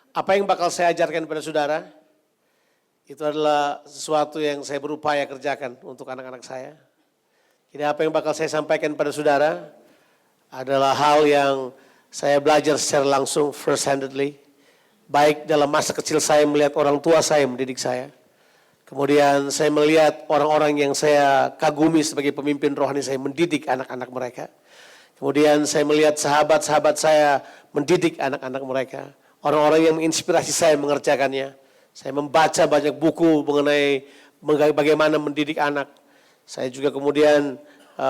Apa yang bakal saya ajarkan kepada saudara, itu adalah sesuatu yang saya berupaya kerjakan untuk anak-anak saya. Jadi apa yang bakal saya sampaikan pada saudara adalah hal yang saya belajar secara langsung, first-handedly. Baik dalam masa kecil saya melihat orang tua saya mendidik saya. Kemudian saya melihat orang-orang yang saya kagumi sebagai pemimpin rohani saya mendidik anak-anak mereka. Kemudian saya melihat sahabat-sahabat saya mendidik anak-anak mereka. Orang-orang yang menginspirasi saya mengerjakannya. Saya membaca banyak buku mengenai bagaimana mendidik anak. Saya juga kemudian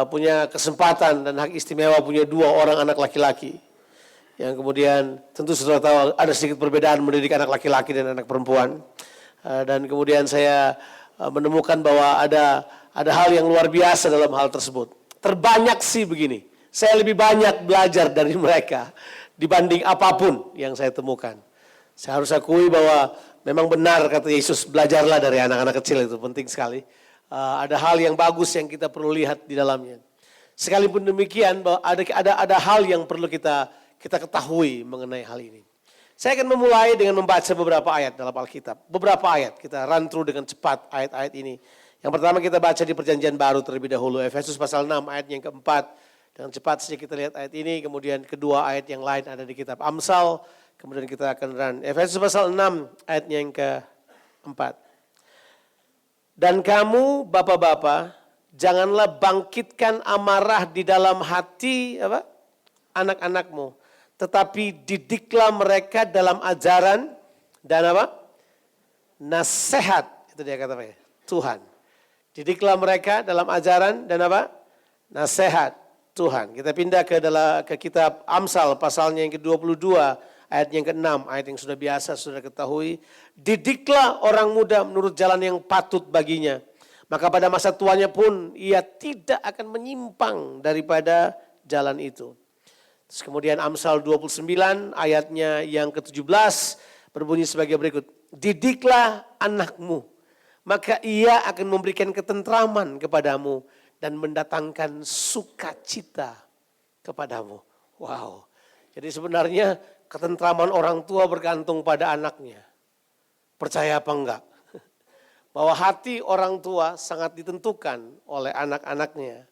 punya kesempatan dan hak istimewa punya 2 orang anak laki-laki. Yang kemudian tentu saudara tahu ada sedikit perbedaan mendidik anak laki-laki dan anak perempuan. Dan kemudian saya menemukan bahwa ada hal yang luar biasa dalam hal tersebut. Terbanyak sih begini, saya lebih banyak belajar dari mereka dibanding apapun yang saya temukan. Saya harus akui bahwa memang benar kata Yesus, belajarlah dari anak-anak kecil, itu penting sekali. Ada hal yang bagus yang kita perlu lihat di dalamnya. Sekalipun demikian bahwa ada hal yang perlu kita ketahui mengenai hal ini. Saya akan memulai dengan membaca beberapa ayat dalam Alkitab. Beberapa ayat, kita run through dengan cepat ayat-ayat ini. Yang pertama kita baca di Perjanjian Baru terlebih dahulu, Efesus pasal 6 ayat yang keempat. Dengan cepat saja kita lihat ayat ini, kemudian kedua ayat yang lain ada di kitab Amsal. Kemudian kita akan run Efesus pasal 6 ayat yang keempat. Dan kamu bapak-bapak, janganlah bangkitkan amarah di dalam hati anak-anakmu. Tetapi didiklah mereka dalam ajaran dan nasihat. Itu dia kata Tuhan. Didiklah mereka dalam ajaran dan nasihat Tuhan. Kita pindah ke kitab Amsal pasalnya yang ke-22 ayat yang ke-6. Ayat yang sudah biasa sudah ketahui. Didiklah orang muda menurut jalan yang patut baginya. Maka pada masa tuanya pun ia tidak akan menyimpang daripada jalan itu. Terus kemudian Amsal 29 ayatnya yang ke-17 berbunyi sebagai berikut. Didiklah anakmu, maka ia akan memberikan ketentraman kepadamu dan mendatangkan sukacita kepadamu. Wow. Jadi sebenarnya ketentraman orang tua bergantung pada anaknya. Percaya apa enggak? Bahwa hati orang tua sangat ditentukan oleh anak-anaknya.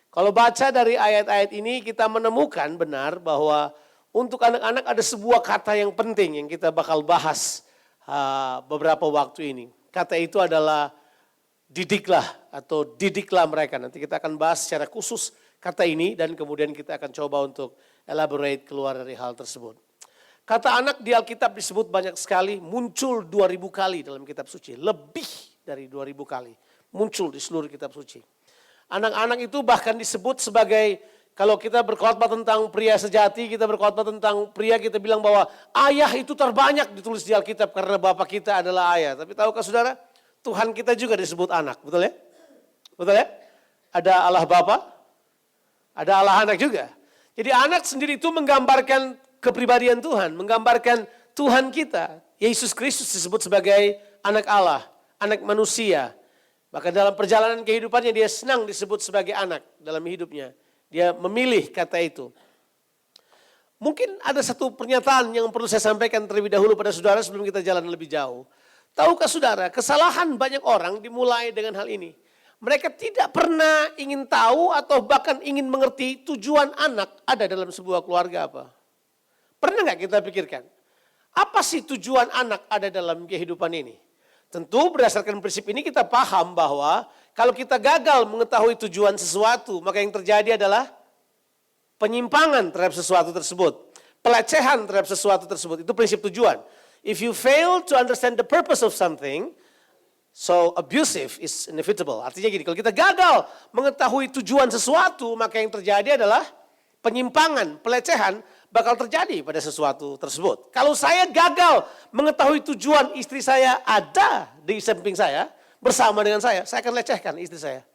Kalau baca dari ayat-ayat ini kita menemukan benar bahwa untuk anak-anak ada sebuah kata yang penting yang kita bakal bahas beberapa waktu ini. Kata itu adalah didiklah atau didiklah mereka. Nanti kita akan bahas secara khusus kata ini dan kemudian kita akan coba untuk elaborate keluar dari hal tersebut. Kata anak di Alkitab disebut banyak sekali, muncul 2000 kali dalam kitab suci. Lebih dari 2000 kali muncul di seluruh kitab suci. Anak-anak itu bahkan disebut sebagai, kalau kita berkhotbah tentang pria sejati, kita berkhotbah tentang pria, kita bilang bahwa ayah itu terbanyak ditulis di Alkitab karena bapak kita adalah ayah. Tapi tahukah saudara, Tuhan kita juga disebut anak, betul ya? Betul ya? Ada Allah Bapa, ada Allah Anak juga. Jadi anak sendiri itu menggambarkan kepribadian Tuhan, menggambarkan Tuhan kita. Yesus Kristus disebut sebagai anak Allah, anak manusia. Bahkan dalam perjalanan kehidupannya dia senang disebut sebagai anak dalam hidupnya. Dia memilih kata itu. Mungkin ada satu pernyataan yang perlu saya sampaikan terlebih dahulu pada saudara sebelum kita jalan lebih jauh. Tahukah saudara, kesalahan banyak orang dimulai dengan hal ini. Mereka tidak pernah ingin tahu atau bahkan ingin mengerti tujuan anak ada dalam sebuah keluarga apa. Pernah nggak kita pikirkan, apa sih tujuan anak ada dalam kehidupan ini? Tentu berdasarkan prinsip ini kita paham bahwa kalau kita gagal mengetahui tujuan sesuatu, maka yang terjadi adalah penyimpangan terhadap sesuatu tersebut. Pelecehan terhadap sesuatu tersebut, itu prinsip tujuan. If you fail to understand the purpose of something, so abusive is inevitable. Artinya gini, kalau kita gagal mengetahui tujuan sesuatu, maka yang terjadi adalah penyimpangan, pelecehan bakal terjadi pada sesuatu tersebut. Kalau saya gagal mengetahui tujuan istri saya ada di samping saya, bersama dengan saya akan lecehkan istri saya.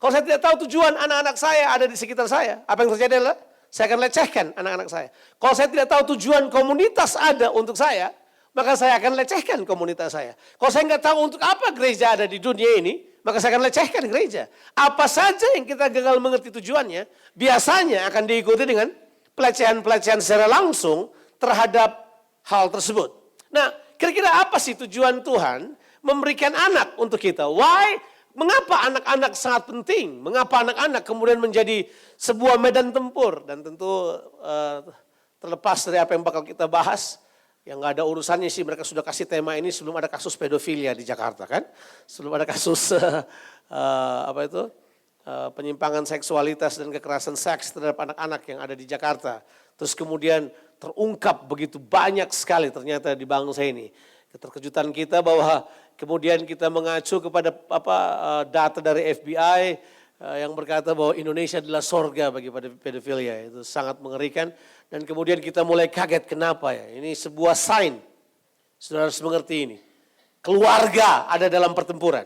Kalau saya tidak tahu tujuan anak-anak saya ada di sekitar saya, apa yang terjadi adalah saya akan lecehkan anak-anak saya. Kalau saya tidak tahu tujuan komunitas ada untuk saya, maka saya akan lecehkan komunitas saya. Kalau saya nggak tahu untuk apa gereja ada di dunia ini, maka saya akan lecehkan gereja. Apa saja yang kita gagal mengerti tujuannya, biasanya akan diikuti dengan pelecehan-pelecehan secara langsung terhadap hal tersebut. Nah, kira-kira apa sih tujuan Tuhan memberikan anak untuk kita? Why? Mengapa anak-anak sangat penting? Mengapa anak-anak kemudian menjadi sebuah medan tempur? Dan tentu terlepas dari apa yang bakal kita bahas, yang gak ada urusannya sih mereka sudah kasih tema ini sebelum ada kasus pedofilia di Jakarta kan. Sebelum ada kasus penyimpangan seksualitas dan kekerasan seks terhadap anak-anak yang ada di Jakarta. Terus kemudian terungkap begitu banyak sekali ternyata di bangsa ini. Keterkejutan kita bahwa kemudian kita mengacu kepada data dari FBI yang berkata bahwa Indonesia adalah sorga bagi pedofilia. Itu sangat mengerikan dan kemudian kita mulai kaget kenapa ya. Ini sebuah sign, saudara harus mengerti ini. Keluarga ada dalam pertempuran.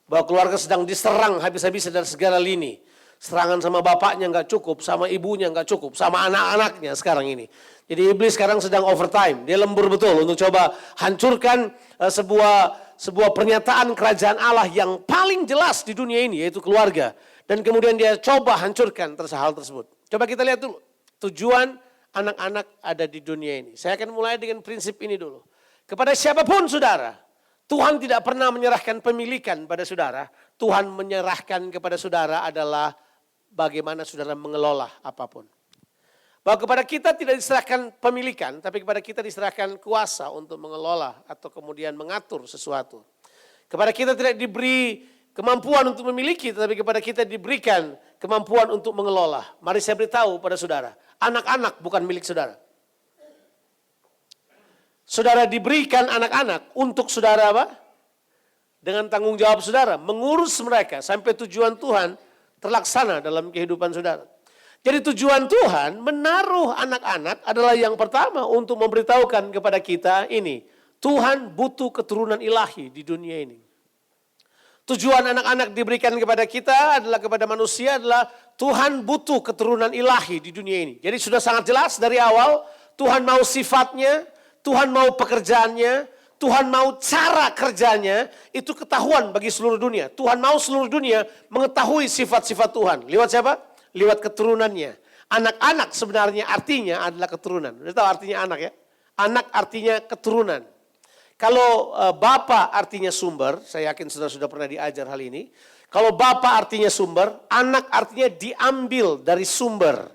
Bahwa keluarga sedang diserang habis-habisan dari segala lini. Serangan sama bapaknya nggak cukup, sama ibunya nggak cukup, sama anak-anaknya sekarang ini. Jadi iblis sekarang sedang overtime, dia lembur betul untuk coba hancurkan sebuah pernyataan kerajaan Allah yang paling jelas di dunia ini, yaitu keluarga. Dan kemudian dia coba hancurkan hal tersebut. Coba kita lihat dulu, tujuan anak-anak ada di dunia ini. Saya akan mulai dengan prinsip ini dulu. Kepada siapapun saudara, Tuhan tidak pernah menyerahkan pemilikan pada saudara. Tuhan menyerahkan kepada saudara adalah bagaimana saudara mengelola apapun. Bahwa kepada kita tidak diserahkan pemilikan, tapi kepada kita diserahkan kuasa untuk mengelola atau kemudian mengatur sesuatu. Kepada kita tidak diberi kemampuan untuk memiliki, tetapi kepada kita diberikan kemampuan untuk mengelola. Mari saya beritahu pada saudara, anak-anak bukan milik saudara. Saudara diberikan anak-anak untuk saudara apa? Dengan tanggung jawab saudara, mengurus mereka sampai tujuan Tuhan terlaksana dalam kehidupan saudara. Jadi tujuan Tuhan menaruh anak-anak adalah yang pertama untuk memberitahukan kepada kita ini. Tuhan butuh keturunan ilahi di dunia ini. Tujuan anak-anak diberikan kepada kita adalah kepada manusia adalah Tuhan butuh keturunan ilahi di dunia ini. Jadi sudah sangat jelas dari awal Tuhan mau sifatnya, Tuhan mau pekerjaannya, Tuhan mau cara kerjanya, itu ketahuan bagi seluruh dunia. Tuhan mau seluruh dunia mengetahui sifat-sifat Tuhan. Lewat siapa? Lewat keturunannya. Anak-anak sebenarnya artinya adalah keturunan. Sudah tahu artinya anak ya? Anak artinya keturunan. Kalau Bapa artinya sumber, saya yakin saudara sudah pernah diajar hal ini. Kalau Bapa artinya sumber, anak artinya diambil dari sumber.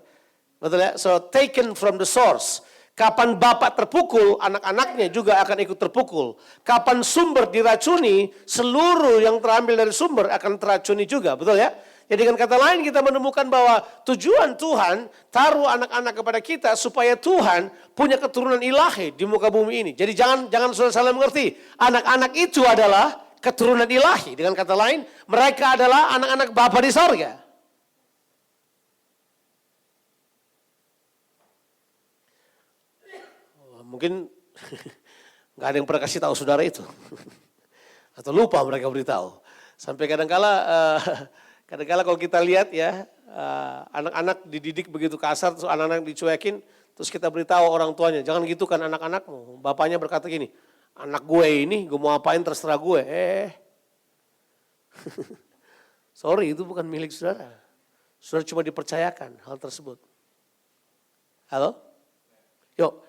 Betul ya? So taken from the source. Kapan bapak terpukul, anak-anaknya juga akan ikut terpukul. Kapan sumber diracuni, seluruh yang terambil dari sumber akan teracuni juga. Betul ya? Jadi dengan kata lain kita menemukan bahwa tujuan Tuhan taruh anak-anak kepada kita supaya Tuhan punya keturunan ilahi di muka bumi ini. Jadi jangan saudara salah mengerti. Anak-anak itu adalah keturunan ilahi. Dengan kata lain, mereka adalah anak-anak Bapa di sorga. Mungkin nggak ada yang pernah kasih tahu saudara itu, atau lupa mereka beritahu. Sampai kadang-kala kalau kita lihat ya, anak-anak dididik begitu kasar, terus anak-anak dicuekin, terus kita beritahu orang tuanya, jangan gitu kan anak-anakmu. Bapaknya berkata gini, anak gue ini, gue mau apain terserah gue. Sorry, itu bukan milik saudara. Saudara cuma dipercayakan hal tersebut. Halo?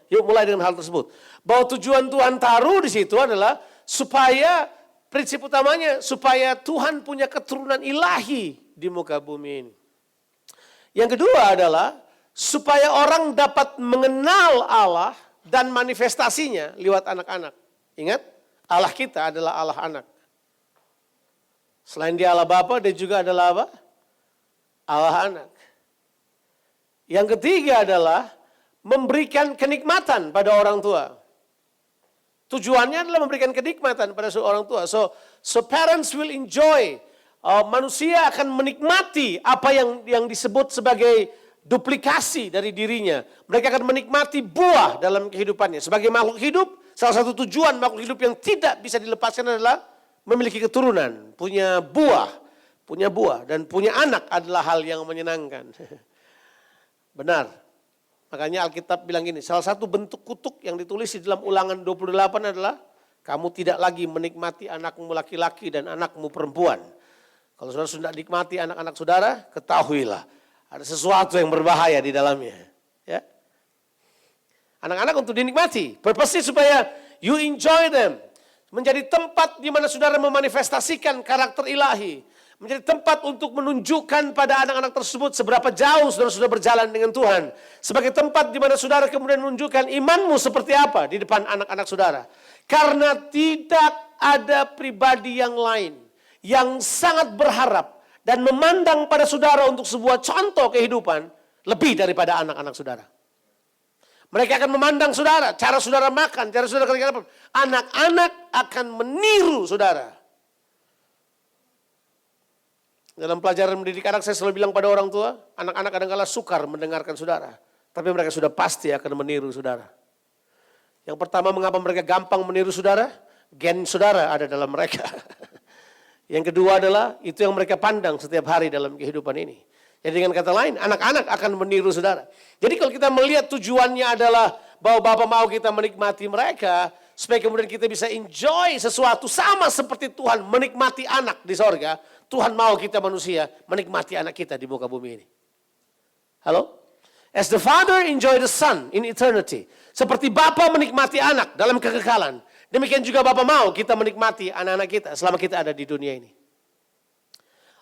Yuk mulai dengan hal tersebut. Bahwa tujuan Tuhan taruh di situ adalah supaya prinsip utamanya supaya Tuhan punya keturunan ilahi di muka bumi ini. Yang kedua adalah supaya orang dapat mengenal Allah dan manifestasinya lewat anak-anak. Ingat, Allah kita adalah Allah anak. Selain dia Allah Bapa, dia juga adalah apa? Allah anak. Yang ketiga adalah memberikan kenikmatan pada orang tua. Tujuannya adalah memberikan kenikmatan pada seorang tua. So parents will enjoy. Manusia akan menikmati apa yang disebut sebagai duplikasi dari dirinya. Mereka akan menikmati buah dalam kehidupannya. Sebagai makhluk hidup, salah satu tujuan makhluk hidup yang tidak bisa dilepaskan adalah memiliki keturunan, punya buah. Dan punya anak adalah hal yang menyenangkan. Benar. Makanya Alkitab bilang gini, salah satu bentuk kutuk yang ditulis di dalam Ulangan 28 adalah kamu tidak lagi menikmati anakmu laki-laki dan anakmu perempuan. Kalau saudara sudah nikmati anak-anak saudara, ketahuilah ada sesuatu yang berbahaya di dalamnya. Ya. Anak-anak untuk dinikmati. Purpose-nya supaya you enjoy them. Menjadi tempat di mana saudara memanifestasikan karakter ilahi. Menjadi tempat untuk menunjukkan pada anak-anak tersebut seberapa jauh saudara sudah berjalan dengan Tuhan. Sebagai tempat di mana saudara kemudian menunjukkan imanmu seperti apa di depan anak-anak saudara. Karena tidak ada pribadi yang lain yang sangat berharap dan memandang pada saudara untuk sebuah contoh kehidupan lebih daripada anak-anak saudara. Mereka akan memandang saudara, cara saudara makan, cara saudara kerja apa. Anak-anak akan meniru saudara. Dalam pelajaran mendidik anak saya selalu bilang pada orang tua, anak-anak kadang-kala sukar mendengarkan saudara. Tapi mereka sudah pasti akan meniru saudara. Yang pertama mengapa mereka gampang meniru saudara? Gen saudara ada dalam mereka. Yang kedua adalah itu yang mereka pandang setiap hari dalam kehidupan ini. Jadi dengan kata lain, anak-anak akan meniru saudara. Jadi kalau kita melihat tujuannya adalah bahwa Bapa mau kita menikmati mereka, supaya kemudian kita bisa enjoy sesuatu sama seperti Tuhan menikmati anak di sorga. Tuhan mau kita manusia menikmati anak kita di muka bumi ini. Halo? As the Father enjoy the Son in eternity. Seperti Bapa menikmati anak dalam kekekalan. Demikian juga Bapa mau kita menikmati anak-anak kita selama kita ada di dunia ini.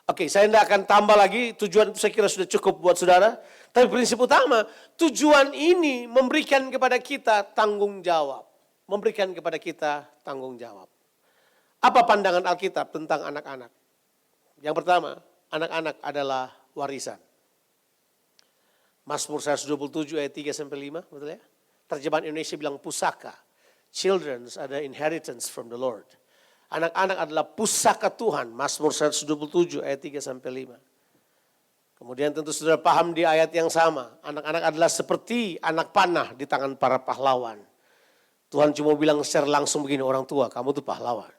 Oke, saya tidak akan tambah lagi, tujuan itu saya kira sudah cukup buat saudara. Tapi prinsip utama, tujuan ini memberikan kepada kita tanggung jawab. Memberikan kepada kita tanggung jawab. Apa pandangan Alkitab tentang anak-anak? Yang pertama, anak-anak adalah warisan. Mazmur 127 ayat 3-5, betul ya? Terjemahan Indonesia bilang pusaka. Children are the inheritance from the Lord. Anak-anak adalah pusaka Tuhan. Mazmur 127 ayat 3-5. Kemudian tentu saudara paham di ayat yang sama. Anak-anak adalah seperti anak panah di tangan para pahlawan. Tuhan cuma bilang secara langsung begini, orang tua kamu tuh pahlawan.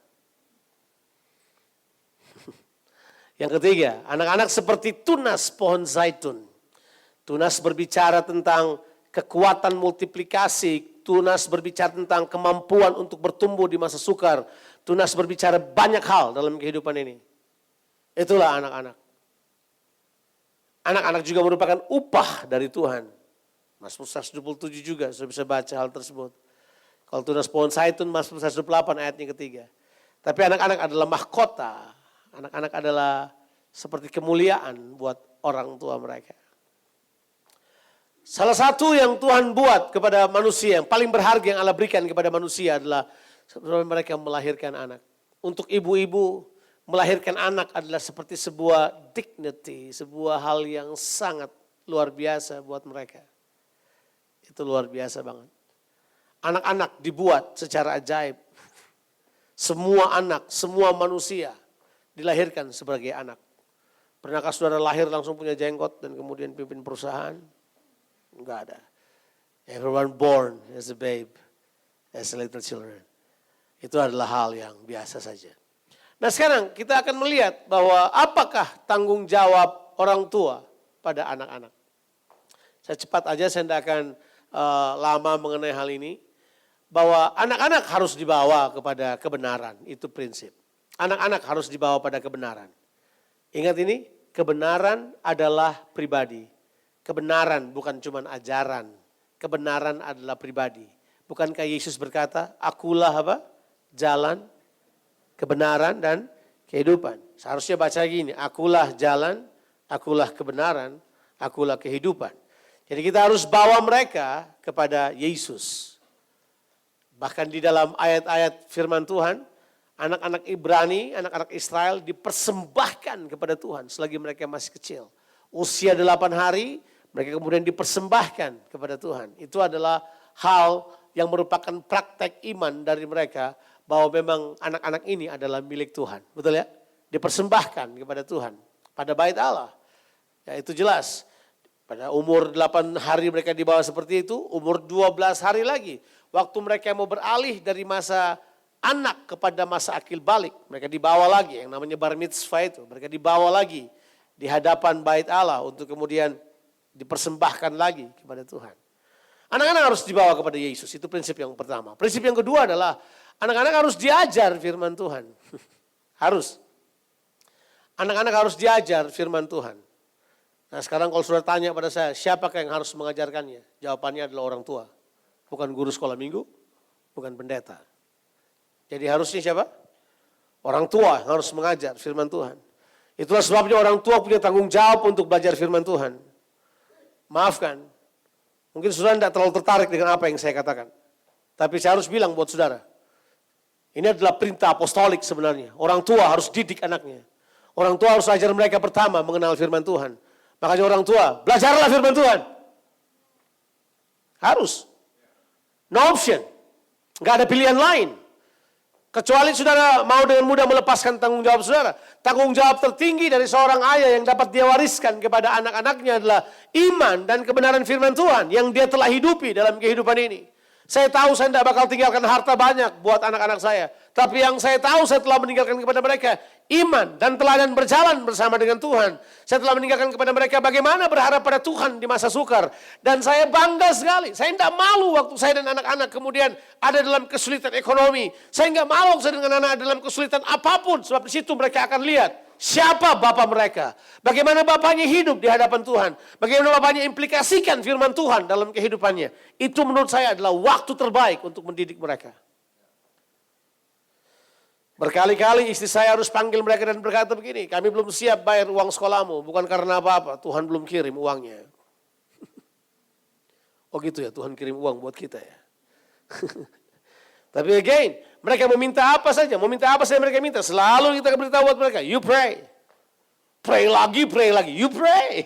Yang ketiga, anak-anak seperti tunas pohon zaitun. Tunas berbicara tentang kekuatan multiplikasi. Tunas berbicara tentang kemampuan untuk bertumbuh di masa sukar. Tunas berbicara banyak hal dalam kehidupan ini. Itulah anak-anak. Anak-anak juga merupakan upah dari Tuhan. Mazmur 127 juga sudah bisa baca hal tersebut. Kalau tunas pohon zaitun, Mazmur 128 ayatnya ketiga. Tapi anak-anak adalah mahkota. Anak-anak adalah seperti kemuliaan buat orang tua mereka. Salah satu yang Tuhan buat kepada manusia, yang paling berharga yang Allah berikan kepada manusia adalah mereka melahirkan anak. Untuk ibu-ibu, melahirkan anak adalah seperti sebuah dignity, sebuah hal yang sangat luar biasa buat mereka. Itu luar biasa banget. Anak-anak dibuat secara ajaib. Semua anak, semua manusia dilahirkan sebagai anak. Pernahkah saudara lahir langsung punya jenggot dan kemudian pimpin perusahaan? Enggak ada. Everyone born as a babe, as a little children. Itu adalah hal yang biasa saja. Nah sekarang kita akan melihat bahwa apakah tanggung jawab orang tua pada anak-anak. Saya cepat aja, saya tidak akan lama mengenai hal ini. Bahwa anak-anak harus dibawa kepada kebenaran, itu prinsip. Anak-anak harus dibawa pada kebenaran. Ingat ini, kebenaran adalah pribadi. Kebenaran bukan cuma ajaran. Kebenaran adalah pribadi. Bukankah Yesus berkata, akulah apa? Jalan, kebenaran, dan kehidupan. Seharusnya baca gini, akulah jalan, akulah kebenaran, akulah kehidupan. Jadi kita harus bawa mereka kepada Yesus. Bahkan di dalam ayat-ayat firman Tuhan, anak-anak Ibrani, anak-anak Israel dipersembahkan kepada Tuhan selagi mereka masih kecil. Usia 8 hari, mereka kemudian dipersembahkan kepada Tuhan. Itu adalah hal yang merupakan praktek iman dari mereka, bahwa memang anak-anak ini adalah milik Tuhan. Betul ya? Dipersembahkan kepada Tuhan. Pada bait Allah. Ya itu jelas. Pada umur 8 hari mereka dibawa seperti itu, umur 12 hari lagi. Waktu mereka mau beralih dari masa anak kepada masa akil balik. Mereka dibawa lagi, yang namanya bar mitzvah itu. Mereka dibawa lagi di hadapan bait Allah untuk kemudian dipersembahkan lagi kepada Tuhan. Anak-anak harus dibawa kepada Yesus, itu prinsip yang pertama. Prinsip yang kedua adalah anak-anak harus diajar firman Tuhan. Harus. Anak-anak harus diajar firman Tuhan. Nah sekarang kalau sudah tanya pada saya, siapakah yang harus mengajarkannya? Jawabannya adalah orang tua. Bukan guru sekolah minggu, bukan pendeta. Jadi harusnya siapa? Orang tua yang harus mengajar firman Tuhan. Itulah sebabnya orang tua punya tanggung jawab untuk belajar firman Tuhan. Maafkan, mungkin saudara tidak terlalu tertarik dengan apa yang saya katakan. Tapi saya harus bilang buat saudara, ini adalah perintah apostolik sebenarnya. Orang tua harus didik anaknya. Orang tua harus ajar mereka pertama mengenal firman Tuhan. Makanya orang tua, belajarlah firman Tuhan. Harus. No option. Nggak ada pilihan lain. Kecuali saudara mau dengan mudah melepaskan tanggung jawab saudara. Tanggung jawab tertinggi dari seorang ayah yang dapat dia wariskan kepada anak-anaknya adalah iman dan kebenaran firman Tuhan yang dia telah hidupi dalam kehidupan ini. Saya tahu saya tidak bakal tinggalkan harta banyak buat anak-anak saya. Tapi yang saya tahu saya telah meninggalkan kepada mereka iman dan teladan berjalan bersama dengan Tuhan. Saya telah meninggalkan kepada mereka bagaimana berharap pada Tuhan di masa sukar. Dan saya bangga sekali. Saya tidak malu waktu saya dan anak-anak kemudian ada dalam kesulitan ekonomi. Saya tidak malu saya dengan anak-anak dalam kesulitan apapun. Sebab di situ mereka akan lihat siapa Bapa mereka. Bagaimana Bapaknya hidup di hadapan Tuhan. Bagaimana Bapaknya implikasikan firman Tuhan dalam kehidupannya. Itu menurut saya adalah waktu terbaik untuk mendidik mereka. Berkali-kali istri saya harus panggil mereka dan berkata begini, kami belum siap bayar uang sekolahmu, bukan karena apa-apa, Tuhan belum kirim uangnya. Oh gitu ya, Tuhan kirim uang buat kita ya. Tapi again, mereka meminta apa saja mereka minta. Selalu kita beritahu buat mereka, you pray. Pray lagi, you pray.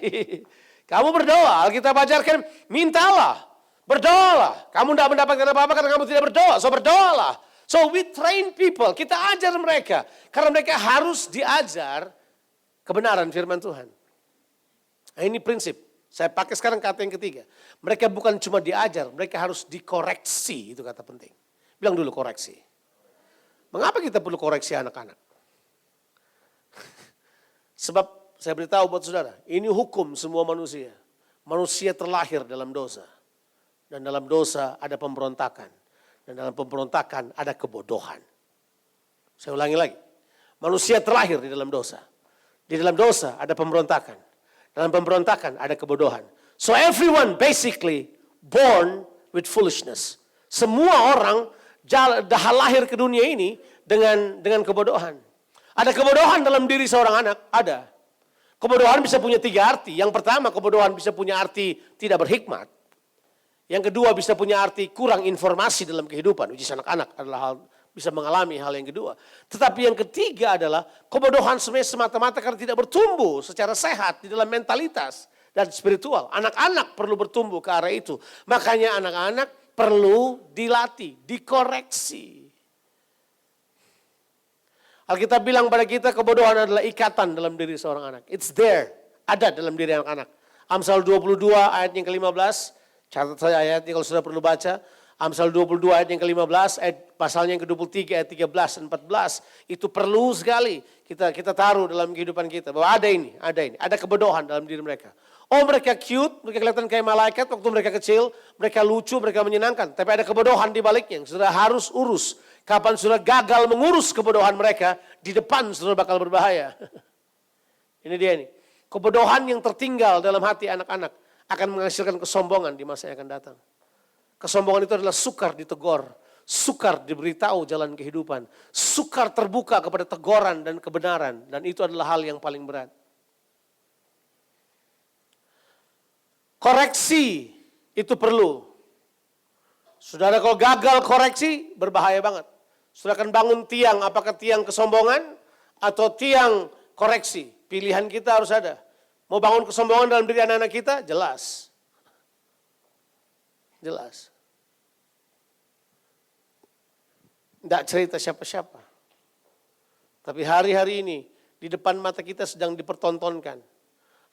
Kamu berdoa, Alkitab ajarkan, mintalah, berdoalah. Kamu tidak mendapatkan apa-apa karena kamu tidak berdoa, so berdoalah. So we train people, kita ajar mereka. Karena mereka harus diajar kebenaran firman Tuhan. Nah, ini prinsip. Saya pakai sekarang kata yang ketiga. Mereka bukan cuma diajar, mereka harus dikoreksi. Itu kata penting. Bilang dulu koreksi. Mengapa kita perlu koreksi anak-anak? Sebab saya beritahu buat saudara, ini hukum semua manusia. Manusia terlahir dalam dosa. Dan dalam dosa ada pemberontakan. Dan dalam pemberontakan ada kebodohan. Saya ulangi lagi. Manusia terlahir di dalam dosa. Di dalam dosa ada pemberontakan. Dalam pemberontakan ada kebodohan. So everyone basically born with foolishness. Semua orang lahir ke dunia ini dengan kebodohan. Ada kebodohan dalam diri seorang anak? Ada. Kebodohan bisa punya 3 arti. Yang pertama, kebodohan bisa punya arti tidak berhikmat. Yang kedua bisa punya arti kurang informasi dalam kehidupan. Uji anak-anak adalah hal bisa mengalami hal yang kedua. Tetapi yang ketiga adalah kebodohan sebenarnya semata-mata karena tidak bertumbuh secara sehat di dalam mentalitas dan spiritual. Anak-anak perlu bertumbuh ke arah itu. Makanya anak-anak perlu dilatih, dikoreksi. Alkitab bilang pada kita kebodohan adalah ikatan dalam diri seorang anak. It's there, ada dalam diri anak-anak. Amsal 22 ayat yang ke-15. Catat saya ayatnya kalau sudah perlu baca. Amsal 22 ayat yang ke-15, pasalnya yang ke-23 ayat 13 dan 14. Itu perlu sekali kita taruh dalam kehidupan kita. Bahwa ada ini. Ada kebodohan dalam diri mereka. Oh mereka cute, mereka kelihatan kayak malaikat waktu mereka kecil. Mereka lucu, mereka menyenangkan. Tapi ada kebodohan di baliknya yang saudara harus urus. Kapan saudara gagal mengurus kebodohan mereka, di depan saudara bakal berbahaya. Ini dia nih. Kebodohan yang tertinggal dalam hati anak-anak akan menghasilkan kesombongan di masa yang akan datang. Kesombongan itu adalah sukar ditegur, sukar diberitahu jalan kehidupan, sukar terbuka kepada teguran dan kebenaran, dan itu adalah hal yang paling berat. Koreksi itu perlu. Saudara kalau gagal koreksi berbahaya banget. Saudara akan bangun tiang, apakah tiang kesombongan atau tiang koreksi? Pilihan kita harus ada. Mau bangun kesombongan dalam diri anak-anak kita? Jelas. Jelas. Tidak cerita siapa-siapa. Tapi hari-hari ini di depan mata kita sedang dipertontonkan.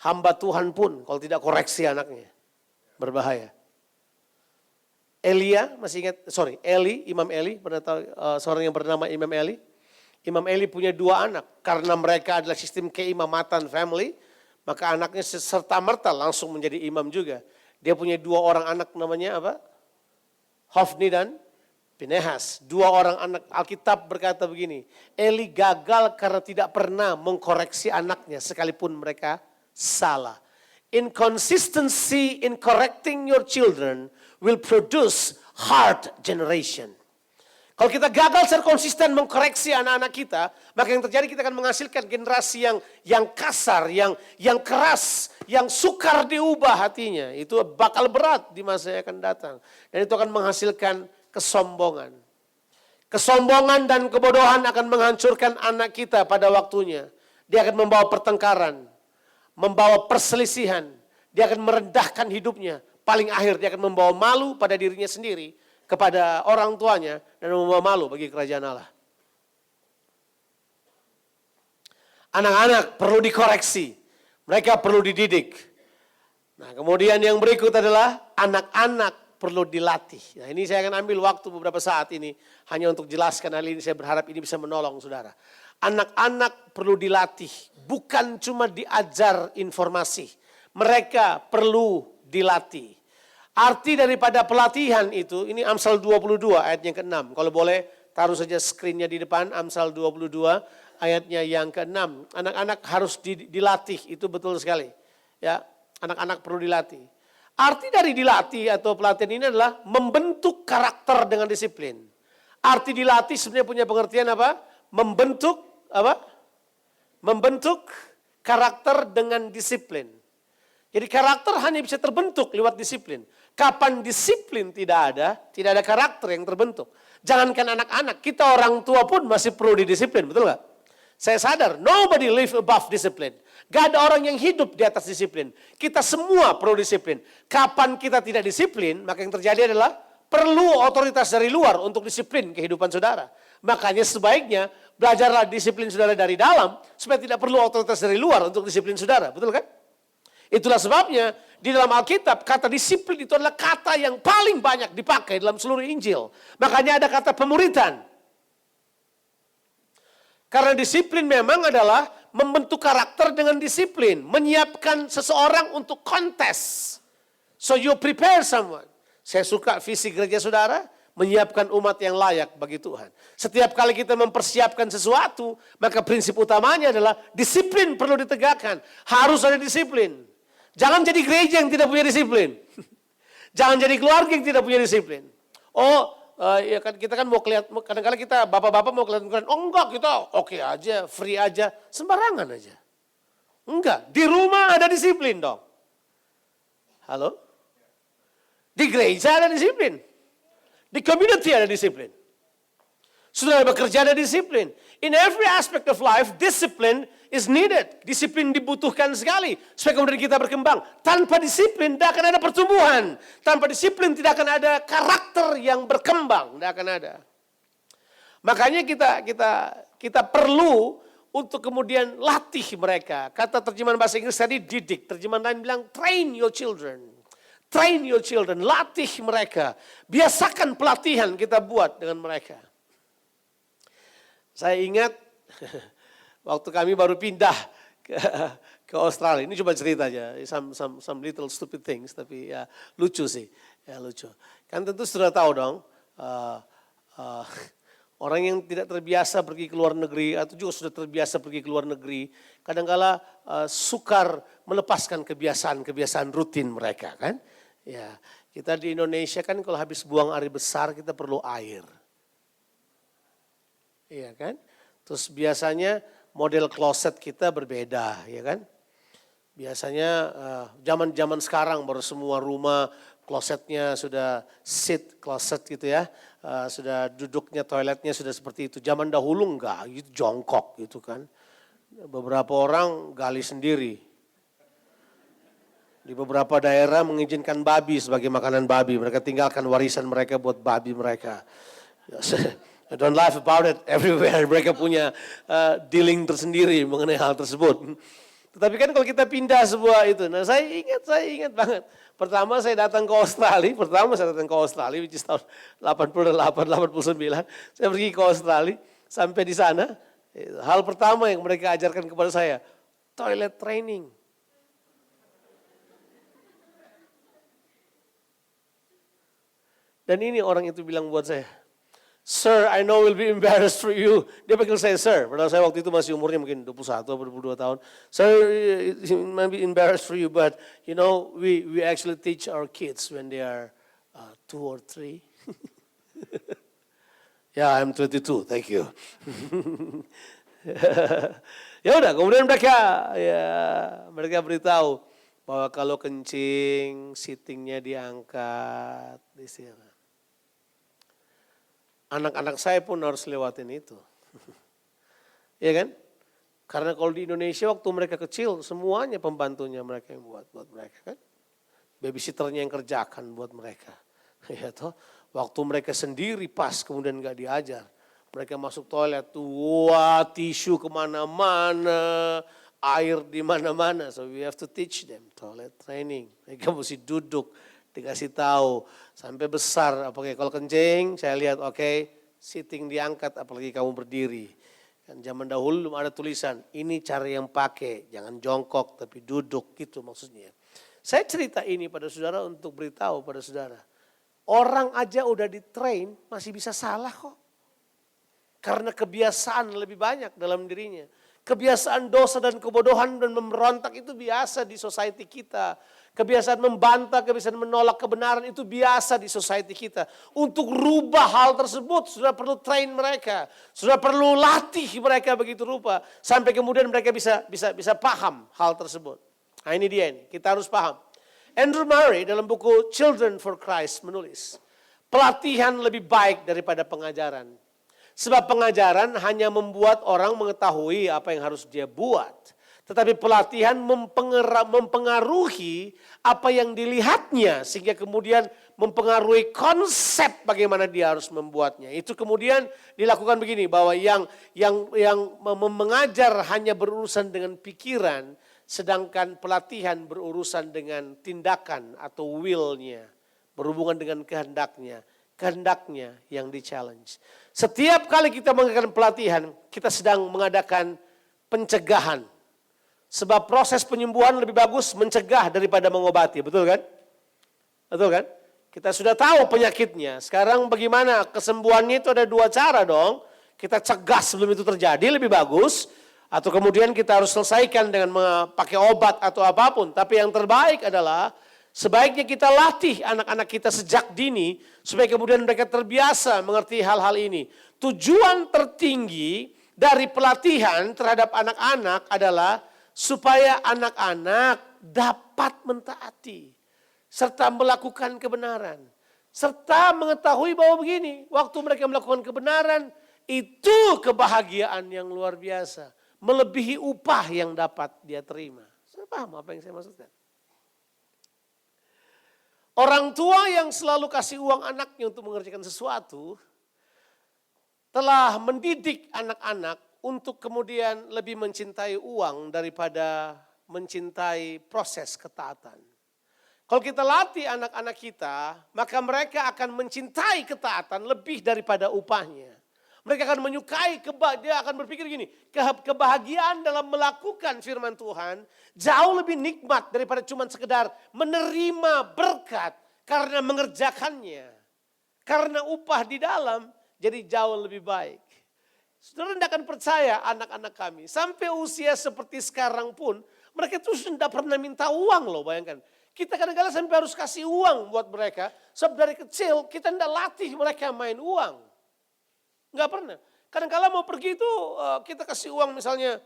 Hamba Tuhan pun kalau tidak koreksi anaknya. Berbahaya. Imam Eli, pernah tahu seorang yang bernama Imam Eli? Imam Eli punya 2 anak. Karena mereka adalah sistem keimamatan family, maka anaknya serta-merta langsung menjadi imam juga. Dia punya 2 orang anak namanya apa? Hofni dan Pinehas. 2 orang anak. Alkitab berkata begini, Eli gagal karena tidak pernah mengkoreksi anaknya sekalipun mereka salah. Inconsistency in correcting your children will produce heart generation. Kalau kita gagal secara konsisten mengkoreksi anak-anak kita, maka yang terjadi kita akan menghasilkan generasi yang kasar, yang keras, yang sukar diubah hatinya. Itu bakal berat di masa yang akan datang. Dan itu akan menghasilkan kesombongan. Kesombongan dan kebodohan akan menghancurkan anak kita pada waktunya. Dia akan membawa pertengkaran, membawa perselisihan. Dia akan merendahkan hidupnya. Paling akhir dia akan membawa malu pada dirinya sendiri, kepada orang tuanya, dan membawa malu bagi kerajaan Allah. Anak-anak perlu dikoreksi, mereka perlu dididik. Nah, kemudian yang berikut adalah anak-anak perlu dilatih. Nah, ini saya akan ambil waktu beberapa saat ini hanya untuk jelaskan hal ini. Saya berharap ini bisa menolong saudara. Anak-anak perlu dilatih, bukan cuma diajar informasi. Mereka perlu dilatih. Arti daripada pelatihan itu, ini Amsal 22 ayat yang ke-6. Kalau boleh taruh saja screen-nya di depan, Amsal 22 ayatnya yang ke-6. Anak-anak harus dilatih, itu betul sekali. Ya, anak-anak perlu dilatih. Arti dari dilatih atau pelatihan ini adalah membentuk karakter dengan disiplin. Arti dilatih sebenarnya punya pengertian apa? Membentuk apa? Membentuk karakter dengan disiplin. Jadi karakter hanya bisa terbentuk lewat disiplin. Kapan disiplin tidak ada karakter yang terbentuk. Jangankan anak-anak, kita orang tua pun masih perlu didisiplin, betul gak? Saya sadar, nobody live above discipline. Gak ada orang yang hidup di atas disiplin. Kita semua perlu disiplin. Kapan kita tidak disiplin, maka yang terjadi adalah perlu otoritas dari luar untuk disiplin kehidupan saudara. Makanya sebaiknya belajarlah disiplin saudara dari dalam, supaya tidak perlu otoritas dari luar untuk disiplin saudara, betul kan? Itulah sebabnya di dalam Alkitab kata disiplin itu adalah kata yang paling banyak dipakai dalam seluruh Injil. Makanya ada kata pemuritan. Karena disiplin memang adalah membentuk karakter dengan disiplin. Menyiapkan seseorang untuk kontes. So you prepare someone. Saya suka visi gereja saudara, menyiapkan umat yang layak bagi Tuhan. Setiap kali kita mempersiapkan sesuatu, maka prinsip utamanya adalah disiplin perlu ditegakkan. Harus ada disiplin. Jangan jadi gereja yang tidak punya disiplin. Jangan jadi keluarga yang tidak punya disiplin. Ya kan kita kan mau kelihatan, kadang-kadang kita bapak-bapak mau kelihatan keren. Oh enggak, kita oke aja, free aja, sembarangan aja. Enggak, di rumah ada disiplin dong. Halo? Di gereja ada disiplin. Di community ada disiplin. Sudah bekerja ada disiplin. In every aspect of life, discipline is needed. Disiplin dibutuhkan sekali supaya kemudian kita berkembang. Tanpa disiplin tidak akan ada pertumbuhan. Tanpa disiplin tidak akan ada karakter yang berkembang. Tidak akan ada. Makanya kita perlu untuk kemudian latih mereka. Kata terjemahan bahasa Inggris tadi didik. Terjemahan lain bilang train your children. Train your children. Latih mereka. Biasakan pelatihan kita buat dengan mereka. Saya ingat waktu kami baru pindah ke Australia. Ini cuma cerita aja, some little stupid things, tapi ya lucu sih, ya lucu. Kan tentu sudah tahu dong, orang yang tidak terbiasa pergi ke luar negeri atau juga sudah terbiasa pergi ke luar negeri, kadang-kala sukar melepaskan kebiasaan rutin mereka kan. Ya, kita di Indonesia kan kalau habis buang air besar kita perlu air. Iya kan? Terus biasanya model kloset kita berbeda, ya kan? Biasanya zaman sekarang baru semua rumah klosetnya sudah seat closet gitu ya. Sudah duduknya toiletnya sudah seperti itu. Zaman dahulu enggak, itu jongkok gitu kan. Beberapa orang gali sendiri. Di beberapa daerah mengizinkan babi sebagai makanan babi. Mereka tinggalkan warisan mereka buat babi mereka. I don't laugh about it, everywhere mereka punya dealing tersendiri mengenai hal tersebut. Tetapi kan kalau kita pindah sebuah itu, nah saya ingat banget. Pertama saya datang ke Australia, which is tahun 88, 89. Saya pergi ke Australia, sampai di sana, hal pertama yang mereka ajarkan kepada saya, toilet training. Dan ini orang itu bilang buat saya, Sir, I know will be embarrassed for you. Dia panggil saya Sir, padahal saya waktu itu masih umurnya mungkin 21 atau 22 tahun. Sir, it might be embarrassed for you, but you know, we actually teach our kids when they are 2 or 3. Ya, I'm 22, thank you. Ya udah, kemudian mereka beritahu bahwa kalau kencing, seatingnya diangkat di sini. Anak-anak saya pun harus lewatin itu. Iya kan? Karena kalau di Indonesia waktu mereka kecil, semuanya pembantunya mereka yang buat mereka kan. Babysitternya yang kerjakan buat mereka. Ya toh, waktu mereka sendiri pas kemudian gak diajar. Mereka masuk toilet tuh, wah tisu kemana-mana, air di mana-mana. So we have to teach them toilet training. Mereka mesti duduk, dikasih tahu sampai besar. Oke, kalau kencing saya lihat sitting diangkat apalagi kamu berdiri. Kan zaman dahulu belum ada tulisan, ini cara yang pakai, jangan jongkok tapi duduk gitu maksudnya. Saya cerita ini pada saudara untuk beritahu pada saudara. Orang aja udah di-train masih bisa salah kok. Karena kebiasaan lebih banyak dalam dirinya. Kebiasaan dosa dan kebodohan dan memberontak itu biasa di society kita. Kebiasaan membantah, kebiasaan menolak kebenaran itu biasa di society kita. Untuk rubah hal tersebut sudah perlu train mereka. Sudah perlu latih mereka begitu rupa. Sampai kemudian mereka bisa paham hal tersebut. Nah ini dia ini, kita harus paham. Andrew Murray dalam buku Children for Christ menulis, pelatihan lebih baik daripada pengajaran. Sebab pengajaran hanya membuat orang mengetahui apa yang harus dia buat. Tetapi pelatihan mempengaruhi apa yang dilihatnya. Sehingga kemudian mempengaruhi konsep bagaimana dia harus membuatnya. Itu kemudian dilakukan begini, bahwa yang mengajar hanya berurusan dengan pikiran. Sedangkan pelatihan berurusan dengan tindakan atau will-nya. Berhubungan dengan kehendaknya. Kehendaknya yang di-challenge. Setiap kali kita mengadakan pelatihan, kita sedang mengadakan pencegahan. Sebab proses penyembuhan lebih bagus mencegah daripada mengobati, betul kan? Betul kan? Kita sudah tahu penyakitnya. Sekarang bagaimana kesembuhannya itu ada dua cara dong. Kita cegah sebelum itu terjadi lebih bagus. Atau kemudian kita harus selesaikan dengan pakai obat atau apapun. Tapi yang terbaik adalah sebaiknya kita latih anak-anak kita sejak dini. Supaya kemudian mereka terbiasa mengerti hal-hal ini. Tujuan tertinggi dari pelatihan terhadap anak-anak adalah supaya anak-anak dapat mentaati. Serta melakukan kebenaran. Serta mengetahui bahwa begini, waktu mereka melakukan kebenaran, itu kebahagiaan yang luar biasa. Melebihi upah yang dapat dia terima. Saya paham apa yang saya maksudkan. Orang tua yang selalu kasih uang anaknya untuk mengerjakan sesuatu, telah mendidik anak-anak untuk kemudian lebih mencintai uang daripada mencintai proses ketaatan. Kalau kita latih anak-anak kita, maka mereka akan mencintai ketaatan lebih daripada upahnya. Mereka akan menyukai, dia akan berpikir gini, kebahagiaan dalam melakukan firman Tuhan jauh lebih nikmat daripada cuma sekedar menerima berkat karena mengerjakannya. Karena upah di dalam jadi jauh lebih baik. Saudara tidak akan percaya anak-anak kami, sampai usia seperti sekarang pun, mereka terus tidak pernah minta uang loh, bayangkan. Kita kadang-kadang sampai harus kasih uang buat mereka, sebab dari kecil kita tidak latih mereka main uang. Enggak pernah. Kadang-kadang mau pergi itu kita kasih uang misalnya,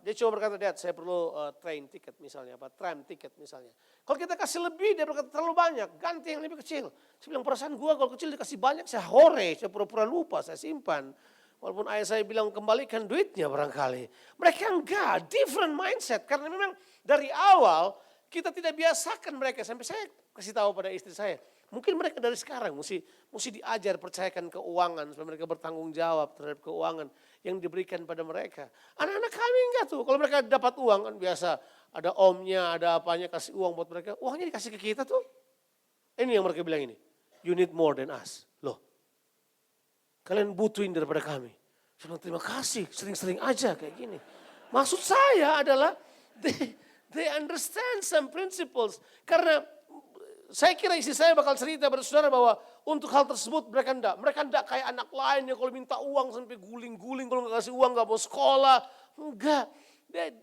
dia cuma berkata, Dad saya perlu train ticket misalnya, tram ticket misalnya. Kalau kita kasih lebih, dia berkata terlalu banyak, ganti yang lebih kecil. Saya bilang perasaan gue kalau kecil dikasih banyak, saya hore, saya pura-pura lupa, saya simpan. Walaupun ayah saya bilang kembalikan duitnya barangkali. Mereka enggak, different mindset. Karena memang dari awal kita tidak biasakan mereka. Sampai saya kasih tahu pada istri saya. Mungkin mereka dari sekarang mesti diajar percayakan keuangan. Supaya mereka bertanggung jawab terhadap keuangan yang diberikan pada mereka. Anak-anak kami enggak tuh. Kalau mereka dapat uang kan biasa. Ada omnya, ada apanya kasih uang buat mereka. Uangnya dikasih ke kita tuh. Ini yang mereka bilang ini. You need more than us. Loh. Kalian butuhin daripada kami. Saya bilang terima kasih. Sering-sering aja kayak gini. Maksud saya adalah they understand some principles. Karena saya kira istri saya bakal cerita pada saudara bahwa untuk hal tersebut mereka enggak kayak anak lain yang kalau minta uang sampai guling-guling, kalau enggak kasih uang enggak mau sekolah. Enggak.